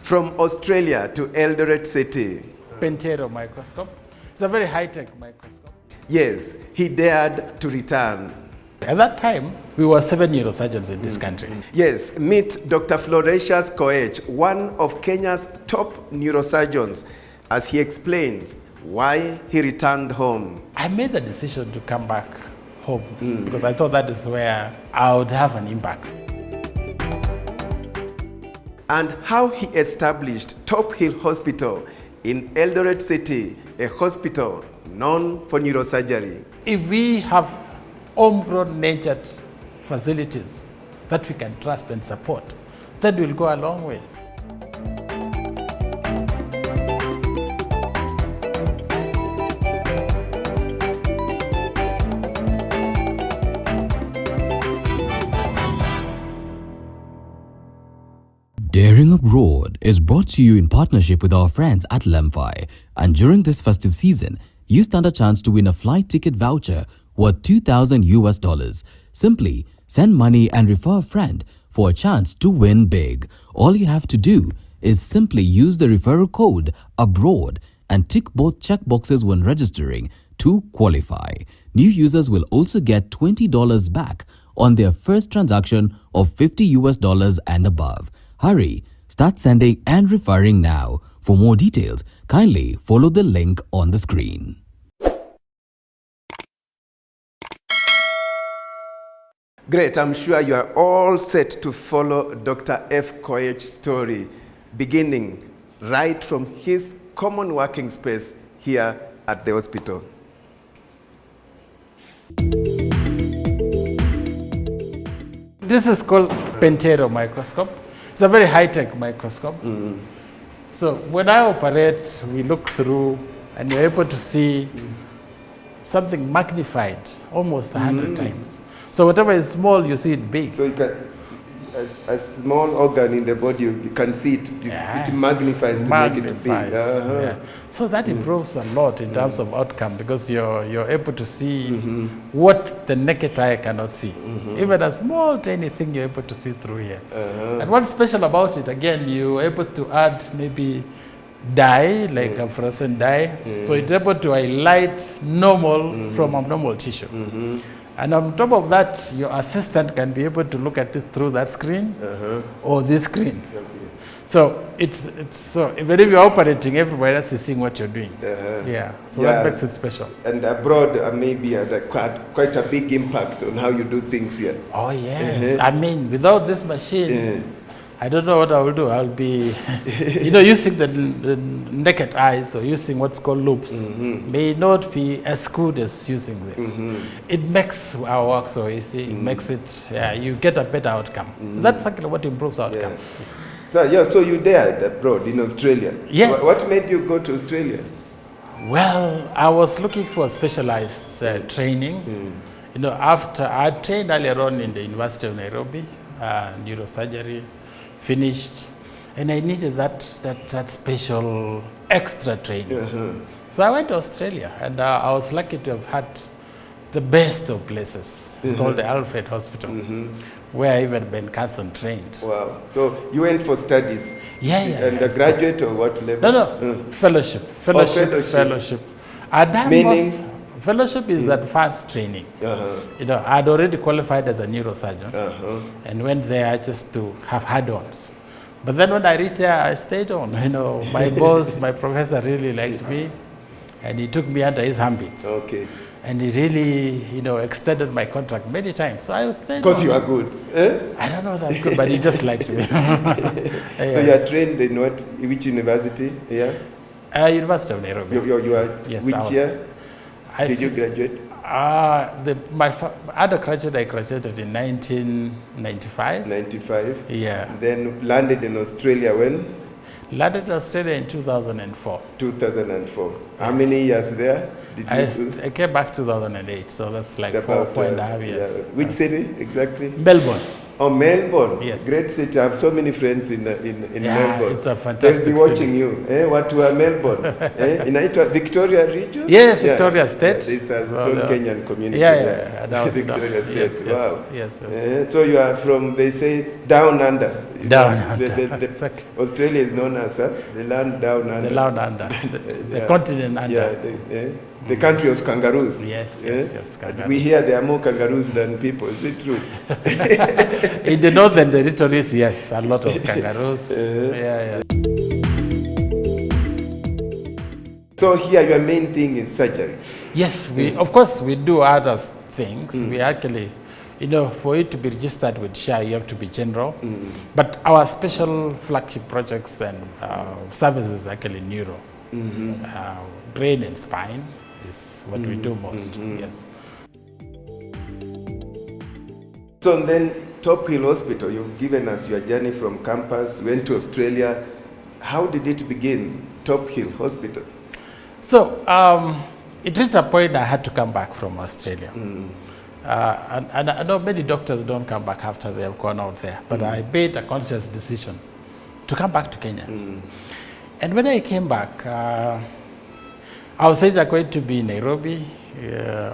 From Australia to Eldoret City. Pentero microscope. It's a very high-tech microscope. Yes, he dared to return. At that time, we were 7 neurosurgeons in this country. Yes, meet Dr. Florentius Koech, one of Kenya's top neurosurgeons, as he explains why he returned home. I made the decision to come back home because I thought that is where I would have an impact. And how he established Tophill Hospital in Eldoret City, a hospital known for neurosurgery. If we have homegrown natured facilities that we can trust and support, that will go a long way. Daring Abroad is brought to you in partnership with our friends at Lemfi, and during this festive season, you stand a chance to win a flight ticket voucher worth $2,000. Simply send money and refer a friend for a chance to win big. All you have to do is simply use the referral code ABROAD and tick both checkboxes when registering to qualify. New users will also get $20 back on their first transaction of $50 and above. Hurry, start sending and referring now. For more details, kindly follow the link on the screen. Great, I'm sure you are all set to follow Dr. F. Koech's story, beginning right from his common working space here at the hospital. This is called Pentero microscope. It's a very high-tech microscope. So when I operate, we look through and you're able to see something magnified almost 100 times. So whatever is small, you see it big. So you can, a small organ in the body, you can see it, it magnifies to make it big. Yeah. So that improves a lot in terms of outcome because you're able to see what the naked eye cannot see. Even a small tiny thing you're able to see through here. And what's special about it, again, you're able to add maybe dye, like a fluorescent dye. So it's able to highlight normal from abnormal tissue. And on top of that, your assistant can be able to look at it through that screen or this screen. So it's so if you're operating, everybody else is seeing what you're doing. So that makes it special. And abroad, maybe quite a big impact on how you do things here. Oh yes, I mean, without this machine, I don't know what I will do. I'll be, using the naked eyes or using what's called loops may not be as good as using this. It makes our work so easy. It makes it, you get a better outcome. That's actually what improves outcome. So you dared abroad in Australia. Yes. What made you go to Australia? Well, I was looking for specialized training. After I trained earlier on in the University of Nairobi, neurosurgery. Finished, and I needed that special extra training. So I went to Australia, and I was lucky to have had the best of places. It's called the Alfred Hospital, where even Ben Carson trained. Wow! So you went for studies? And a graduate or what level? No, fellowship. Fellowship. Meaning? Fellowship is advanced training. I'd already qualified as a neurosurgeon and went there just to have add-ons. But then when I reached there, I stayed on. My boss, my professor really liked me, and he took me under his armpits. And he really, extended my contract many times. So I stayed. Because you are good. I don't know that's good, but he just liked me. So you are trained in which university? University of Nairobi. You are which year? Did you graduate? My undergraduate, I graduated in 1995. 95? Yeah. Then landed in Australia when? Landed in Australia in 2004. 2004. How many years there? I came back 2008, so that's like about 4.5 years. Which city exactly? Melbourne. Oh, Melbourne. Yes. Great city. I have so many friends in Melbourne. It's a fantastic They'll be watching you. Watu wa Melbourne. Inaitwa Victoria region? Yeah, Victoria State. This has strong Kenyan community. Victoria State. Yes, wow. Yes. So you are from, they say, down under. Down under. Exactly. Australia is known as the land down under. The land under. The continent under. The country of kangaroos. Yes, kangaroos. We hear there are more kangaroos than people. Is it true? In the northern territories, yes, a lot of kangaroos. So here your main thing is surgery. Yes, of course we do other things. We actually, for it to be registered with SHA, you have to be general. But our special flagship projects and services actually neuro, brain and spine is what we do most. Yes. So then, Tophill Hospital, you've given us your journey from campus, went to Australia. How did it begin, Tophill Hospital? So it reached a point I had to come back from Australia. And I know many doctors don't come back after they have gone out there, but I made a conscious decision to come back to Kenya. And when I came back, I was either going to be in Nairobi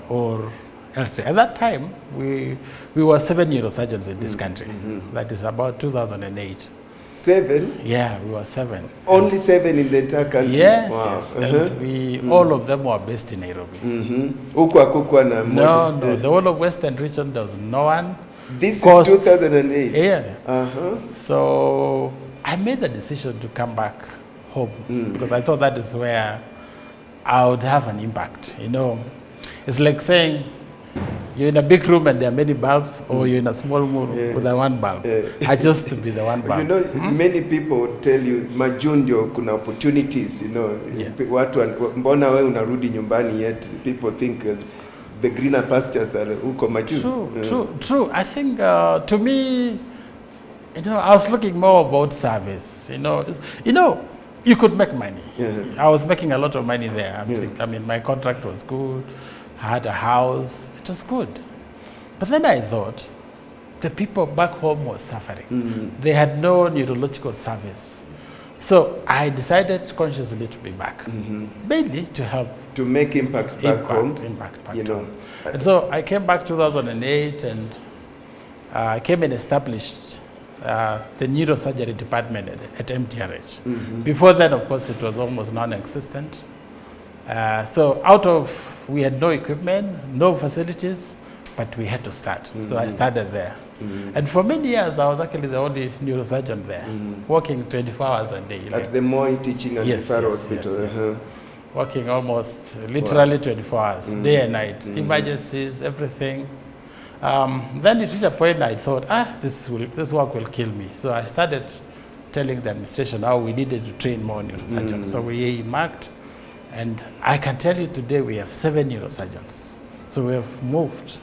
or elsewhere. At that time, we were 7 neurosurgeons in this country. That is about 2008. 7? Yeah, we were 7. Only 7 in the entire country? Yes, yes. And all of them were based in Nairobi. No, the whole of Western region, there was no one. This is 2008? Yeah. So I made the decision to come back home because I thought that is where I would have an impact. It's like saying you're in a big room and there are many bulbs, or you're in a small room with a one bulb. I chose to be the one bulb. Many people tell you, Majunjo, kuna opportunities, watu mbona we unarudi nyumbani yet? People think the greener pastures are huko Majunjo. True. I think to me, I was looking more about service. You could make money. I was making a lot of money there. I mean, my contract was good. I had a house. It was good. But then I thought the people back home were suffering. They had no neurological service. So I decided consciously to be back, mainly to help. To make impact back home. Impact back home. And so I came back 2008 and I came and established the neurosurgery department at MTRH. Before then, of course, it was almost non-existent. So we had no equipment, no facilities, but we had to start. So I started there. And for many years, I was actually the only neurosurgeon there, working 24 hours a day. At the Moi Teaching and Referral Hospital. Yes. Working almost literally 24 hours, day and night, emergencies, everything. Then it reached a point I thought, this work will kill me. So I started telling the administration how we needed to train more neurosurgeons. So we marked, and I can tell you today we have 7 neurosurgeons. So we have moved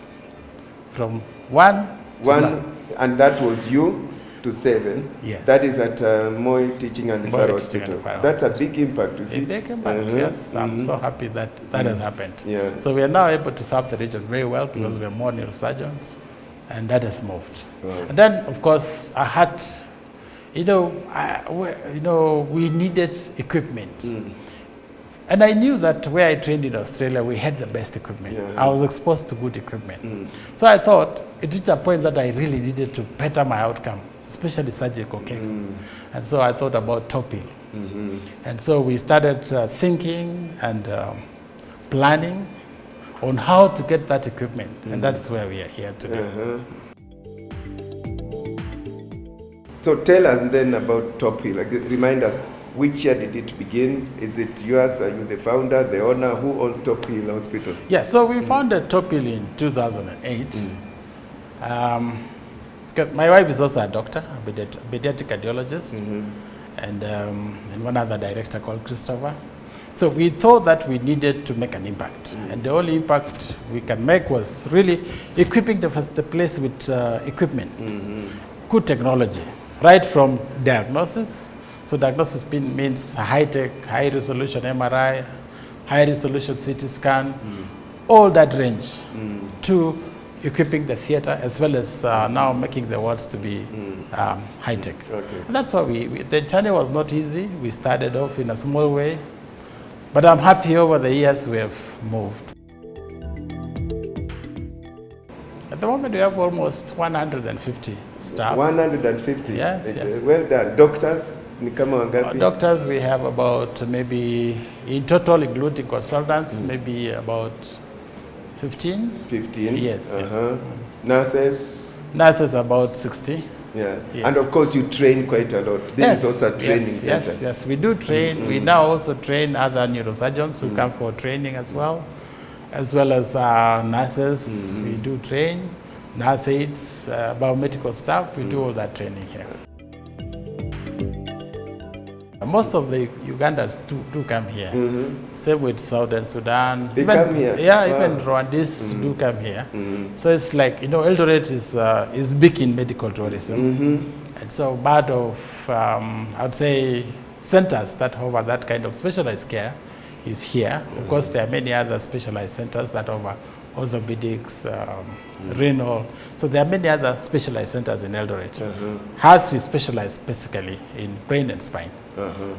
from 1 to 1. And that was you to 7. Yes. That is at Moi Teaching and Referral Hospital. That's a big impact, you see. A big impact, yes. I'm so happy that has happened. So we are now able to serve the region very well because we have more neurosurgeons, and that has moved. And then, of course, I had, we needed equipment. And I knew that where I trained in Australia, we had the best equipment. I was exposed to good equipment. So I thought it reached a point that I really needed to better my outcome, especially surgical cases. And so I thought about Tophill. And so we started thinking and planning on how to get that equipment. And that's where we are here today. So tell us then about Tophill. Remind us, which year did it begin? Is it yours? Are you the founder, the owner? Who owns Tophill Hospital? Yeah, so we founded Tophill in 2008. My wife is also a doctor, a pediatric cardiologist, and one other director called Christopher. So we thought that we needed to make an impact. And the only impact we can make was really equipping the place with equipment, good technology, right from diagnosis. So diagnosis means high-tech, high-resolution MRI, high-resolution CT scan, all that range, to equipping the theater, as well as now making the wards to be high-tech. Okay. And that's why the journey was not easy. We started off in a small way, but I'm happy over the years we have moved. At the moment, we have almost 150 staff. 150? Yes, yes. Well done. Doctors? Ni kama wangapi? Doctors, we have about maybe, in total, including consultants, maybe about 15. 15? Yes, yes. Nurses? Nurses, about 60. Yeah. Yes. And of course, you train quite a lot. This is also a training center. Yes, we do train. We now also train other neurosurgeons who come for training as well as nurses. We do train, nurse aides, biomedical staff. We do all that training here. Most of the Ugandans do come here. Same with Southern Sudan. They come here? Yeah, Wow. even Rwandese do come here. So it's like, Eldoret is big in medical tourism. And so part of, I would say, centers that offer that kind of specialized care is here. Of course, there are many other specialized centers that offer orthopedics, renal. So there are many other specialized centers in Eldoret. Ours, we specialize basically in brain and spine.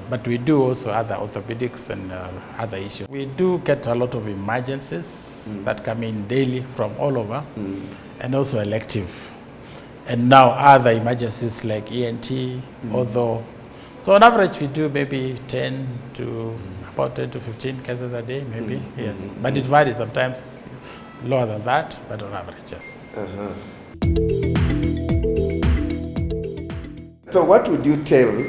But we do also other orthopedics and other issues. We do get a lot of emergencies that come in daily from all over, and also elective. And now other emergencies like ENT, ortho. So on average, we do maybe about 10 to 15 cases a day, maybe, yes. But it varies sometimes lower than that, but on average, yes. So what would you tell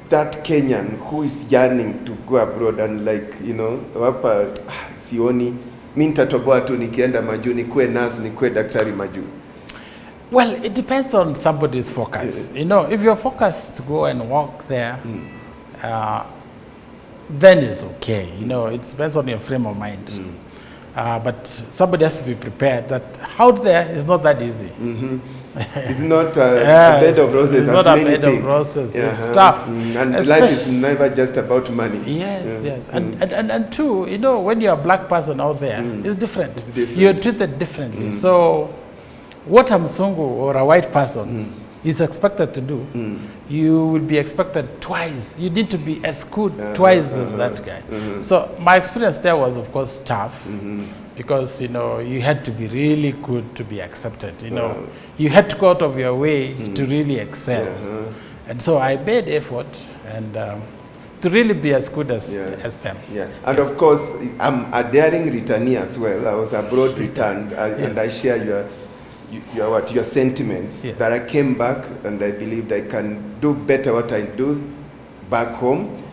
that Kenyan who is yearning to go abroad and wapa sioni, mi nitatoboa tu nikienda majuu, nikuwe nurse, nikuwe daktari majuu? Well, it depends on somebody's focus. If you're focused to go and work there, then it's okay. It depends on your frame of mind. But somebody has to be prepared that out there is not that easy. It's not a bed of roses. It's not a bed of roses. It's tough. And life is never just about money. Yes. And two, when you're a black person out there, it's different. It's different. You're treated differently. So what a Mzungu or a white person is expected to do, you will be expected twice. You need to be as good twice as that guy. So my experience there was, of course, tough because, you had to be really good to be accepted. You had to go out of your way to really excel. And so I made effort and to really be as good as them. Yeah, and of course, I'm a daring returnee as well. I was abroad returned, and I share your sentiments, that I came back and I believed I can do better what I do back home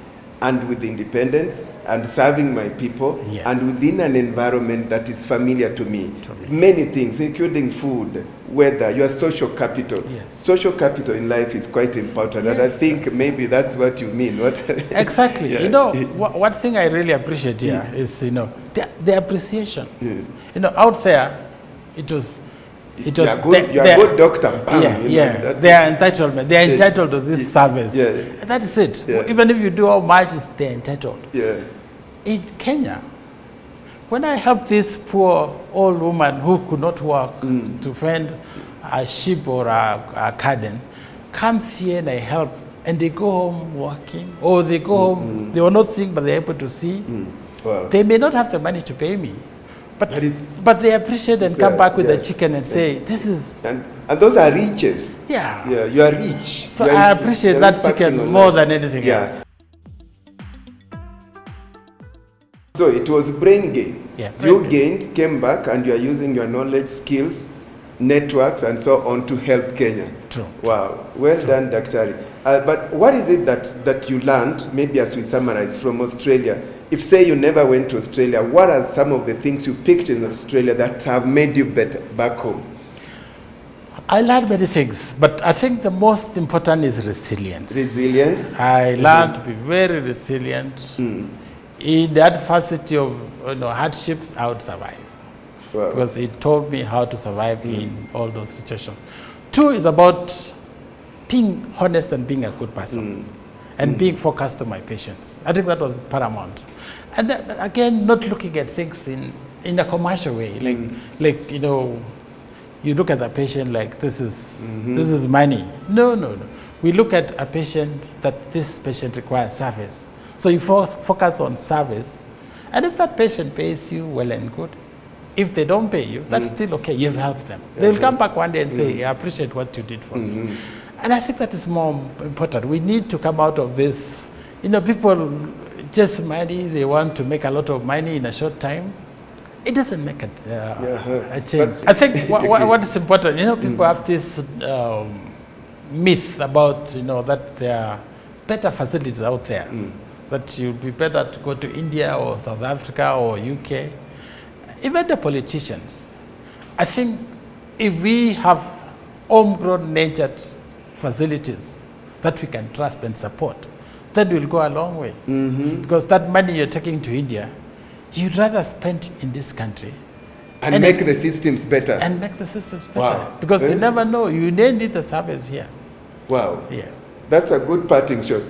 and with independence and serving my people and within an environment that is familiar to me. Many things, including food, weather, your social capital. Social capital in life is quite important, and I think maybe that's what you mean. Exactly. One thing I really appreciate here is, the appreciation. Out there, you're a good doctor. Their entitlement. They're entitled to this service. That is it. Even if you do how much, they're entitled. In Kenya, when I helped this poor old woman who could not walk to find a sheep or a garden, comes here and I help, and they go home walking, or they go home, they were not seeing, but they're able to see. Wow. They may not have the money to pay me, but they appreciate and come back with the chicken and say, this is... And those are riches. Yeah, you are rich. So I appreciate that chicken more than anything else. So it was brain gain. Brain gained, came back, and you are using your knowledge, skills, networks, and so on to help Kenya. True. Wow. Well done, Daktari. But what is it that you learned, maybe as we summarize, from Australia? If, say, you never went to Australia, what are some of the things you picked in Australia that have made you better back home? I learned many things, but I think the most important is resilience. Resilience? I learned to be very resilient. In the adversity of hardships, I would survive. Wow. Because it taught me how to survive in all those situations. Two is about being honest and being a good person. And being focused on my patients. I think that was paramount. And again, not looking at things in in a commercial way, like you know, you look at the patient like this is money. No. We look at a patient that this patient requires service. So you focus on service, and if that patient pays you, well and good. If they don't pay you, that's still okay. You've helped them. They'll come back one day and say, I appreciate what you did for me. And I think that is more important. We need to come out of this. You know, people just money, they want to make a lot of money in a short time. It doesn't make a change. But I think what is important, you know, people have this myth about, you know, that there are better facilities out there, that you'd be better to go to India or South Africa or UK. Even the politicians, I think if we have homegrown natured facilities that we can trust and support, then we'll go a long way. Because that money you're taking to India, you'd rather spend in this country. And make the systems better. And make the systems better. Wow. Because you never know, you may need the service here. Wow. Yes. That's a good parting shot.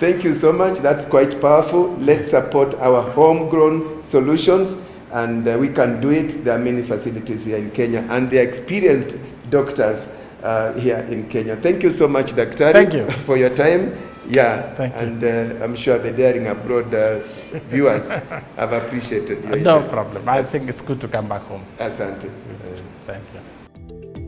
Thank you so much. That's quite powerful. Let's support our homegrown solutions. And we can do it. There are many facilities here in Kenya, and they are experienced doctors here in Kenya. Thank you so much, Daktari. Thank you for your time. Yeah, thank you. And I'm sure the Daring Abroad viewers have appreciated your No time. problem. I think it's good to come back home. Asante. Thank you.